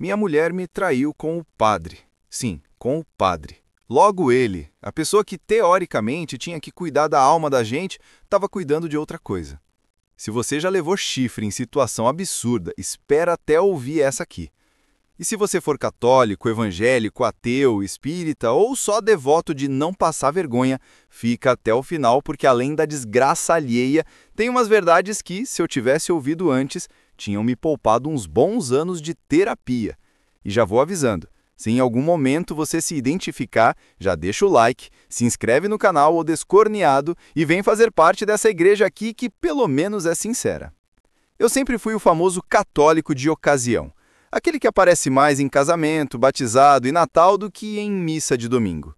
Minha mulher me traiu com o padre. Sim, com o padre. Logo ele, a pessoa que teoricamente tinha que cuidar da alma da gente, estava cuidando de outra coisa. Se você já levou chifre em situação absurda, espera até ouvir essa aqui. E se você for católico, evangélico, ateu, espírita ou só devoto de não passar vergonha, fica até o final porque além da desgraça alheia, tem umas verdades que, se eu tivesse ouvido antes, tinham me poupado uns bons anos de terapia. E já vou avisando, se em algum momento você se identificar, já deixa o like, se inscreve no canal ou Descorneado e vem fazer parte dessa igreja aqui que pelo menos é sincera. Eu sempre fui o famoso católico de ocasião. Aquele que aparece mais em casamento, batizado e Natal do que em missa de domingo.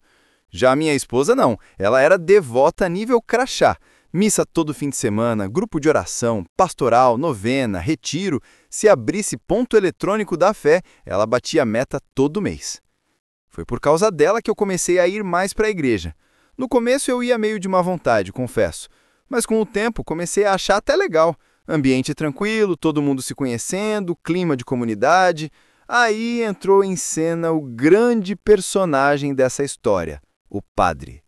Já a minha esposa não, ela era devota nível crachá. Missa todo fim de semana, grupo de oração, pastoral, novena, retiro. Se abrisse ponto eletrônico da fé, ela batia a meta todo mês. Foi por causa dela que eu comecei a ir mais para a igreja. No começo eu ia meio de má vontade, confesso. Mas com o tempo comecei a achar até legal. Ambiente tranquilo, todo mundo se conhecendo, clima de comunidade. Aí entrou em cena o grande personagem dessa história, o padre.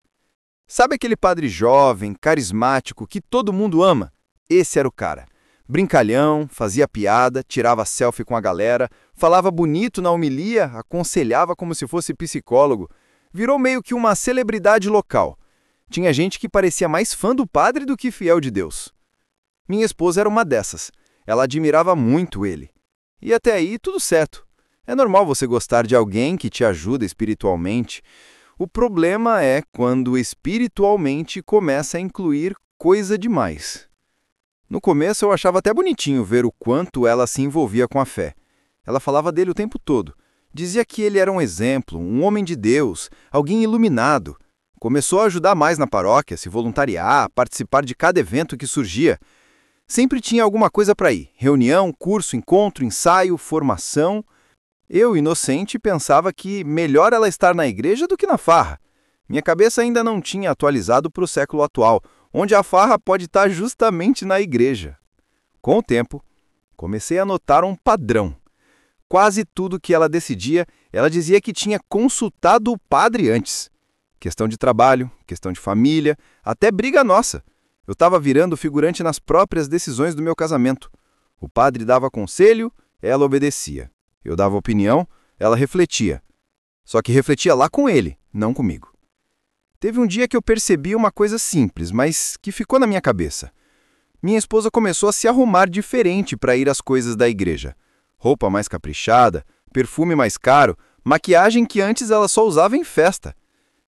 Sabe aquele padre jovem, carismático, que todo mundo ama? Esse era o cara. Brincalhão, fazia piada, tirava selfie com a galera, falava bonito na homilia, aconselhava como se fosse psicólogo. Virou meio que uma celebridade local. Tinha gente que parecia mais fã do padre do que fiel de Deus. Minha esposa era uma dessas. Ela admirava muito ele. E até aí, tudo certo. É normal você gostar de alguém que te ajuda espiritualmente. O problema é quando espiritualmente começa a incluir coisa demais. No começo eu achava até bonitinho ver o quanto ela se envolvia com a fé. Ela falava dele o tempo todo. Dizia que ele era um exemplo, um homem de Deus, alguém iluminado. Começou a ajudar mais na paróquia, se voluntariar, participar de cada evento que surgia. Sempre tinha alguma coisa para ir. Reunião, curso, encontro, ensaio, formação. Eu, inocente, pensava que melhor ela estar na igreja do que na farra. Minha cabeça ainda não tinha atualizado para o século atual, onde a farra pode estar justamente na igreja. Com o tempo, comecei a notar um padrão. Quase tudo que ela decidia, ela dizia que tinha consultado o padre antes. Questão de trabalho, questão de família, até briga nossa. Eu estava virando figurante nas próprias decisões do meu casamento. O padre dava conselho, ela obedecia. Eu dava opinião, ela refletia. Só que refletia lá com ele, não comigo. Teve um dia que eu percebi uma coisa simples, mas que ficou na minha cabeça. Minha esposa começou a se arrumar diferente para ir às coisas da igreja. Roupa mais caprichada, perfume mais caro, maquiagem que antes ela só usava em festa.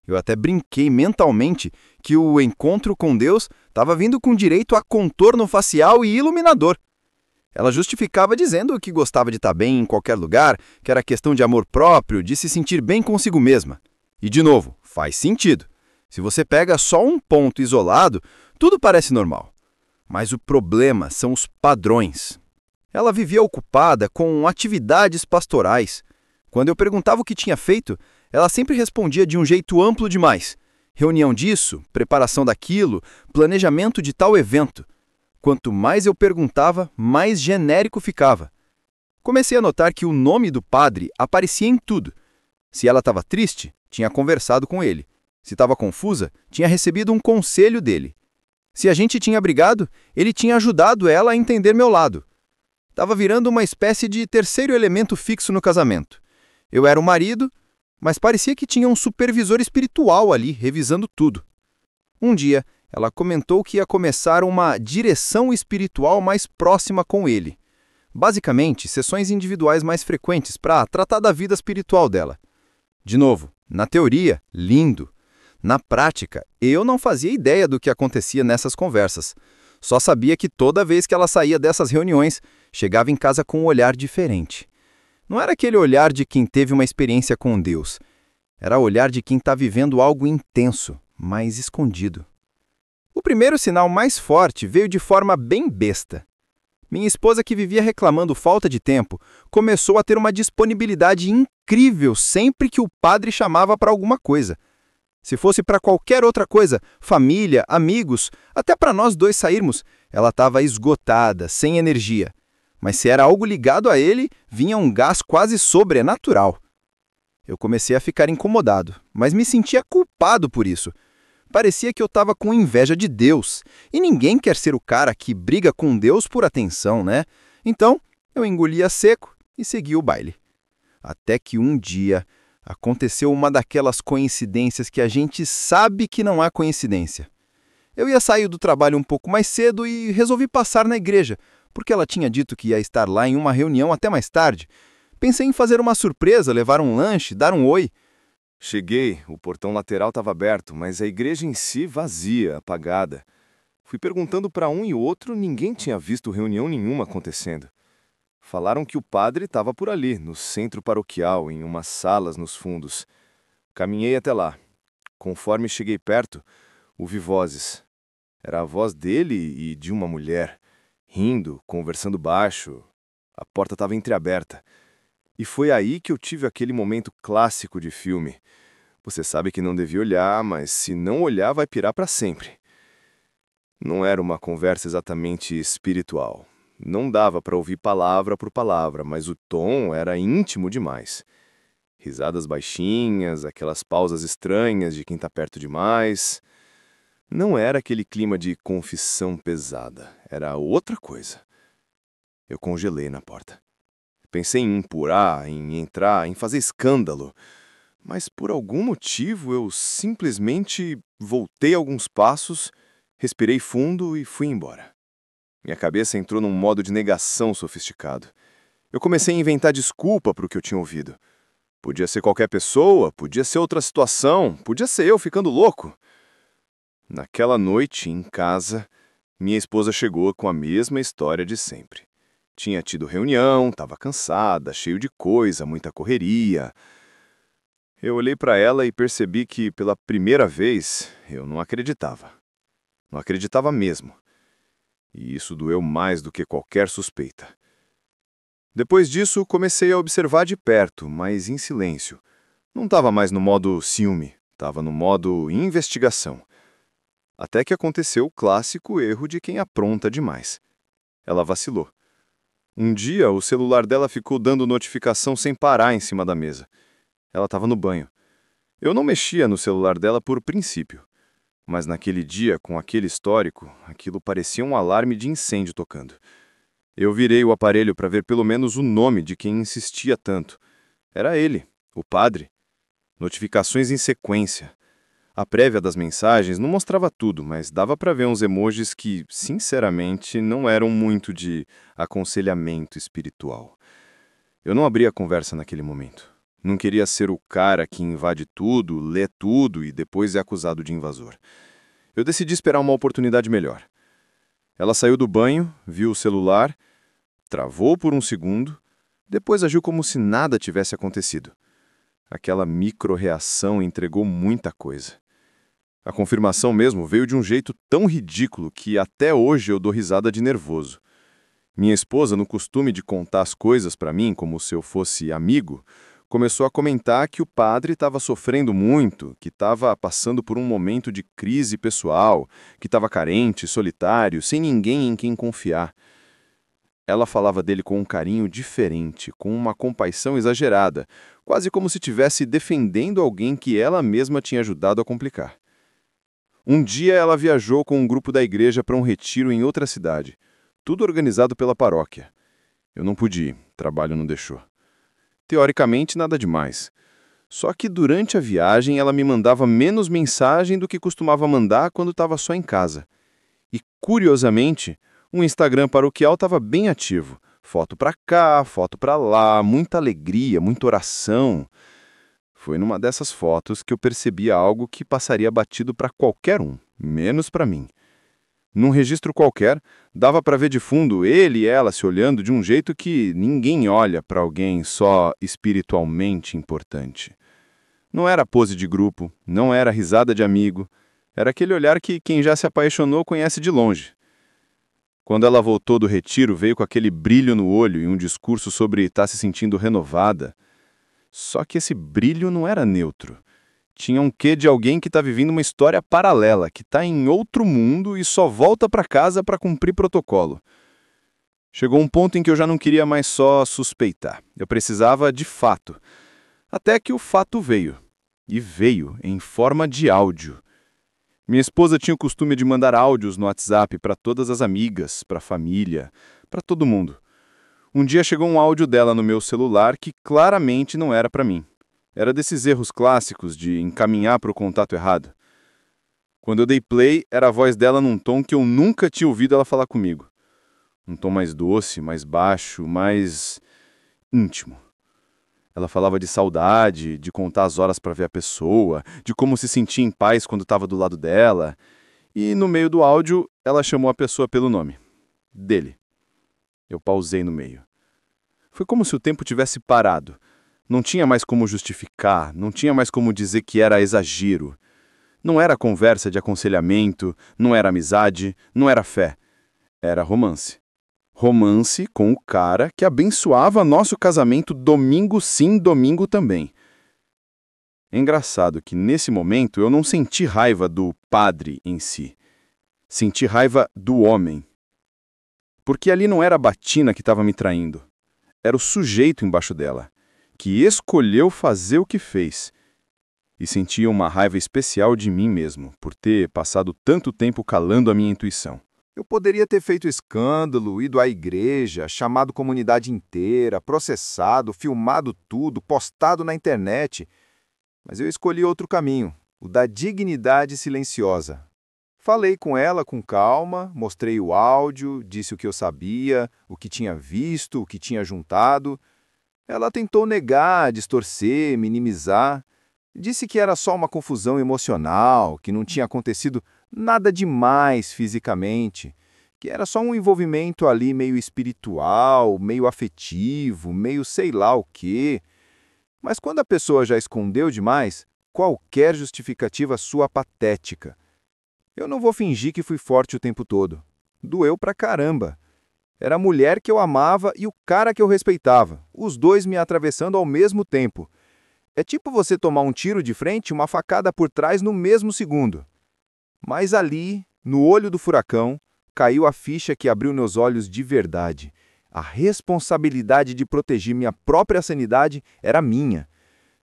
Eu até brinquei mentalmente que o encontro com Deus estava vindo com direito a contorno facial e iluminador. Ela justificava dizendo que gostava de estar bem em qualquer lugar, que era questão de amor próprio, de se sentir bem consigo mesma. E, de novo, faz sentido. Se você pega só um ponto isolado, tudo parece normal. Mas o problema são os padrões. Ela vivia ocupada com atividades pastorais. Quando eu perguntava o que tinha feito, ela sempre respondia de um jeito amplo demais. Reunião disso, preparação daquilo, planejamento de tal evento. Quanto mais eu perguntava, mais genérico ficava. Comecei a notar que o nome do padre aparecia em tudo. Se ela estava triste, tinha conversado com ele. Se estava confusa, tinha recebido um conselho dele. Se a gente tinha brigado, ele tinha ajudado ela a entender meu lado. Estava virando uma espécie de terceiro elemento fixo no casamento. Eu era o marido, mas parecia que tinha um supervisor espiritual ali, revisando tudo. Um dia, ela comentou que ia começar uma direção espiritual mais próxima com ele. Basicamente, sessões individuais mais frequentes para tratar da vida espiritual dela. De novo, na teoria, lindo. Na prática, eu não fazia ideia do que acontecia nessas conversas. Só sabia que toda vez que ela saía dessas reuniões, chegava em casa com um olhar diferente. Não era aquele olhar de quem teve uma experiência com Deus. Era o olhar de quem está vivendo algo intenso, mas escondido. O primeiro sinal mais forte veio de forma bem besta. Minha esposa, que vivia reclamando falta de tempo, começou a ter uma disponibilidade incrível sempre que o padre chamava para alguma coisa. Se fosse para qualquer outra coisa, família, amigos, até para nós dois sairmos, ela estava esgotada, sem energia. mas se era algo ligado a ele, vinha um gás quase sobrenatural. Eu comecei a ficar incomodado, mas me sentia culpado por isso. Parecia que eu estava com inveja de Deus, e ninguém quer ser o cara que briga com Deus por atenção, né? Então, eu engolia seco e segui o baile. Até que um dia aconteceu uma daquelas coincidências que a gente sabe que não há coincidência. Eu ia sair do trabalho um pouco mais cedo e resolvi passar na igreja, porque ela tinha dito que ia estar lá em uma reunião até mais tarde. Pensei em fazer uma surpresa, levar um lanche, dar um oi. Cheguei, o portão lateral estava aberto, mas a igreja em si vazia, apagada. Fui perguntando para um e outro, ninguém tinha visto reunião nenhuma acontecendo. Falaram que o padre estava por ali, no centro paroquial, em umas salas nos fundos. Caminhei até lá. Conforme cheguei perto, ouvi vozes. Era a voz dele e de uma mulher, rindo, conversando baixo. A porta estava entreaberta. E foi aí que eu tive aquele momento clássico de filme. Você sabe que não devia olhar, mas se não olhar vai pirar para sempre. Não era uma conversa exatamente espiritual. Não dava para ouvir palavra por palavra, mas o tom era íntimo demais. Risadas baixinhas, aquelas pausas estranhas de quem está perto demais. Não era aquele clima de confissão pesada, era outra coisa. Eu congelei na porta. Pensei em empurrar, em entrar, em fazer escândalo. Mas por algum motivo eu simplesmente voltei alguns passos, respirei fundo e fui embora. Minha cabeça entrou num modo de negação sofisticado. Eu comecei a inventar desculpa para o que eu tinha ouvido. Podia ser qualquer pessoa, podia ser outra situação, podia ser eu ficando louco. Naquela noite, em casa, minha esposa chegou com a mesma história de sempre. Tinha tido reunião, estava cansada, cheio de coisa, muita correria. Eu olhei para ela e percebi que, pela primeira vez, eu não acreditava. Não acreditava mesmo. E isso doeu mais do que qualquer suspeita. Depois disso, comecei a observar de perto, mas em silêncio. Não estava mais no modo ciúme, estava no modo investigação. Até que aconteceu o clássico erro de quem apronta demais. Ela vacilou. Um dia, o celular dela ficou dando notificação sem parar em cima da mesa. Ela estava no banho. Eu não mexia no celular dela por princípio. Mas naquele dia, com aquele histórico, aquilo parecia um alarme de incêndio tocando. Eu virei o aparelho para ver pelo menos o nome de quem insistia tanto. Era ele, o padre. Notificações em sequência. A prévia das mensagens não mostrava tudo, mas dava para ver uns emojis que, sinceramente, não eram muito de aconselhamento espiritual. Eu não abri a conversa naquele momento. Não queria ser o cara que invade tudo, lê tudo e depois é acusado de invasor. Eu decidi esperar uma oportunidade melhor. Ela saiu do banho, viu o celular, travou por um segundo, depois agiu como se nada tivesse acontecido. Aquela micro-reação entregou muita coisa. A confirmação mesmo veio de um jeito tão ridículo que até hoje eu dou risada de nervoso. Minha esposa, no costume de contar as coisas para mim como se eu fosse amigo, começou a comentar que o padre estava sofrendo muito, que estava passando por um momento de crise pessoal, que estava carente, solitário, sem ninguém em quem confiar. Ela falava dele com um carinho diferente, com uma compaixão exagerada, quase como se estivesse defendendo alguém que ela mesma tinha ajudado a complicar. Um dia ela viajou com um grupo da igreja para um retiro em outra cidade, tudo organizado pela paróquia. Eu não pude ir, trabalho não deixou. Teoricamente, nada demais. Só que durante a viagem ela me mandava menos mensagem do que costumava mandar quando estava só em casa. E, curiosamente, o Instagram paroquial estava bem ativo. Foto para cá, foto para lá, muita alegria, muita oração. Foi numa dessas fotos que eu percebi algo que passaria batido para qualquer um, menos para mim. Num registro qualquer, dava para ver de fundo ele e ela se olhando de um jeito que ninguém olha para alguém só espiritualmente importante. Não era pose de grupo, não era risada de amigo, era aquele olhar que quem já se apaixonou conhece de longe. Quando ela voltou do retiro, veio com aquele brilho no olho e um discurso sobre estar se sentindo renovada. Só que esse brilho não era neutro. Tinha um quê de alguém que está vivendo uma história paralela, que está em outro mundo e só volta para casa para cumprir protocolo. Chegou um ponto em que eu já não queria mais só suspeitar. Eu precisava de fato. Até que o fato veio. E veio em forma de áudio. Minha esposa tinha o costume de mandar áudios no WhatsApp para todas as amigas, para a família, para todo mundo. Um dia chegou um áudio dela no meu celular que claramente não era para mim. Era desses erros clássicos de encaminhar para o contato errado. Quando eu dei play, era a voz dela num tom que eu nunca tinha ouvido ela falar comigo. Um tom mais doce, mais baixo, mais íntimo. Ela falava de saudade, de contar as horas para ver a pessoa, de como se sentia em paz quando estava do lado dela. E no meio do áudio, ela chamou a pessoa pelo nome. Dele. Eu pausei no meio. Foi como se o tempo tivesse parado. Não tinha mais como justificar, não tinha mais como dizer que era exagero. Não era conversa de aconselhamento, não era amizade, não era fé. Era romance. Romance com o cara que abençoava nosso casamento domingo sim, domingo também. É engraçado que nesse momento eu não senti raiva do padre em si. Senti raiva do homem. Porque ali não era a batina que estava me traindo. Era o sujeito embaixo dela, que escolheu fazer o que fez. E sentia uma raiva especial de mim mesmo, por ter passado tanto tempo calando a minha intuição. Eu poderia ter feito escândalo, ido à igreja, chamado comunidade inteira, processado, filmado tudo, postado na internet. Mas eu escolhi outro caminho, o da dignidade silenciosa. Falei com ela com calma, mostrei o áudio, disse o que eu sabia, o que tinha visto, o que tinha juntado. Ela tentou negar, distorcer, minimizar. Disse que era só uma confusão emocional, que não tinha acontecido nada demais fisicamente, que era só um envolvimento ali meio espiritual, meio afetivo, meio sei lá o quê. Mas quando a pessoa já escondeu demais, qualquer justificativa soa patética. Eu não vou fingir que fui forte o tempo todo. Doeu pra caramba. Era a mulher que eu amava e o cara que eu respeitava, os dois me atravessando ao mesmo tempo. É tipo você tomar um tiro de frente e uma facada por trás no mesmo segundo. Mas ali, no olho do furacão, caiu a ficha que abriu meus olhos de verdade. A responsabilidade de proteger minha própria sanidade era minha.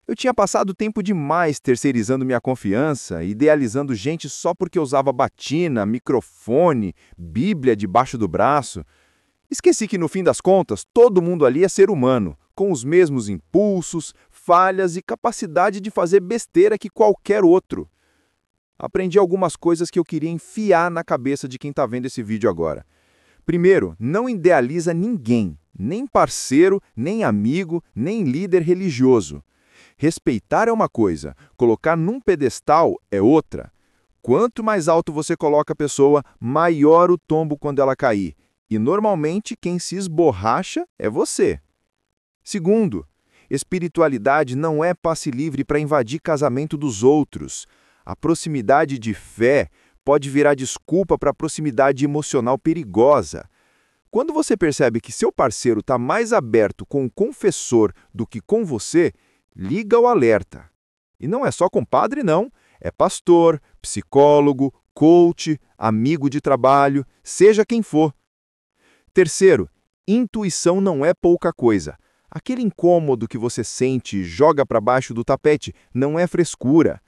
Eu tinha passado tempo demais terceirizando minha confiança, idealizando gente só porque usava batina, microfone, Bíblia debaixo do braço. Esqueci que, no fim das contas, todo mundo ali é ser humano, com os mesmos impulsos, falhas e capacidade de fazer besteira que qualquer outro. Aprendi algumas coisas que eu queria enfiar na cabeça de quem está vendo esse vídeo agora. Primeiro, não idealiza ninguém, nem parceiro, nem amigo, nem líder religioso. Respeitar é uma coisa, colocar num pedestal é outra. Quanto mais alto você coloca a pessoa, maior o tombo quando ela cair. E normalmente quem se esborracha é você. Segundo, espiritualidade não é passe livre para invadir casamento dos outros. A proximidade de fé pode virar desculpa para a proximidade emocional perigosa. Quando você percebe que seu parceiro está mais aberto com o confessor do que com você, liga o alerta. E não é só compadre, não. É pastor, psicólogo, coach, amigo de trabalho, seja quem for. Terceiro, intuição não é pouca coisa. Aquele incômodo que você sente e joga para baixo do tapete não é frescura.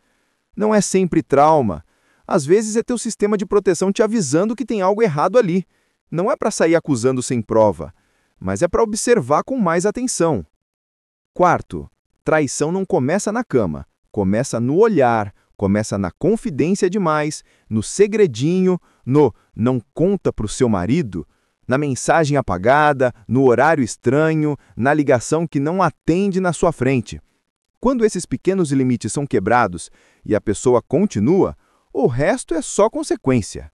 Não é sempre trauma. Às vezes é teu sistema de proteção te avisando que tem algo errado ali. Não é para sair acusando sem prova, mas é para observar com mais atenção. Quarto, traição não começa na cama, começa no olhar, começa na confidência demais, no segredinho, no não conta pro seu marido, na mensagem apagada, no horário estranho, na ligação que não atende na sua frente. Quando esses pequenos limites são quebrados e a pessoa continua, o resto é só consequência.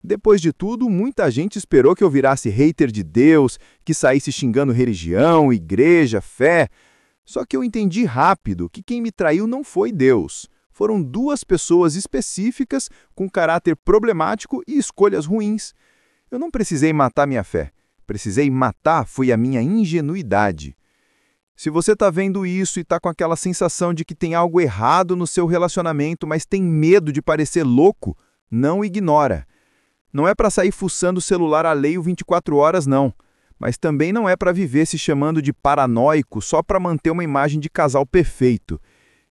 Depois de tudo, muita gente esperou que eu virasse hater de Deus, que saísse xingando religião, igreja, fé. Só que eu entendi rápido que quem me traiu não foi Deus. Foram duas pessoas específicas com caráter problemático e escolhas ruins. Eu não precisei matar minha fé. Precisei matar foi a minha ingenuidade. Se você está vendo isso e está com aquela sensação de que tem algo errado no seu relacionamento, mas tem medo de parecer louco, não ignora. Não é para sair fuçando o celular alheio 24 horas, não. Mas também não é para viver se chamando de paranoico só para manter uma imagem de casal perfeito.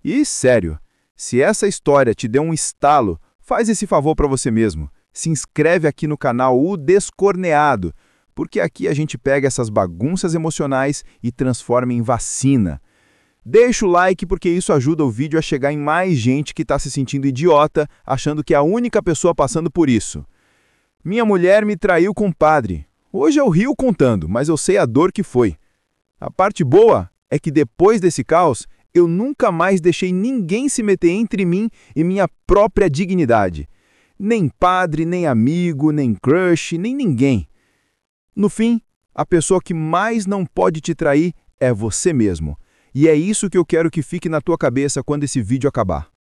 E, sério, se essa história te deu um estalo, faz esse favor para você mesmo. Se inscreve aqui no canal O Descorneado, porque aqui a gente pega essas bagunças emocionais e transforma em vacina. Deixa o like porque isso ajuda o vídeo a chegar em mais gente que está se sentindo idiota, achando que é a única pessoa passando por isso. Minha mulher me traiu com o padre. Hoje eu rio contando, mas eu sei a dor que foi. A parte boa é que depois desse caos, eu nunca mais deixei ninguém se meter entre mim e minha própria dignidade. Nem padre, nem amigo, nem crush, nem ninguém. No fim, a pessoa que mais não pode te trair é você mesmo. E é isso que eu quero que fique na tua cabeça quando esse vídeo acabar.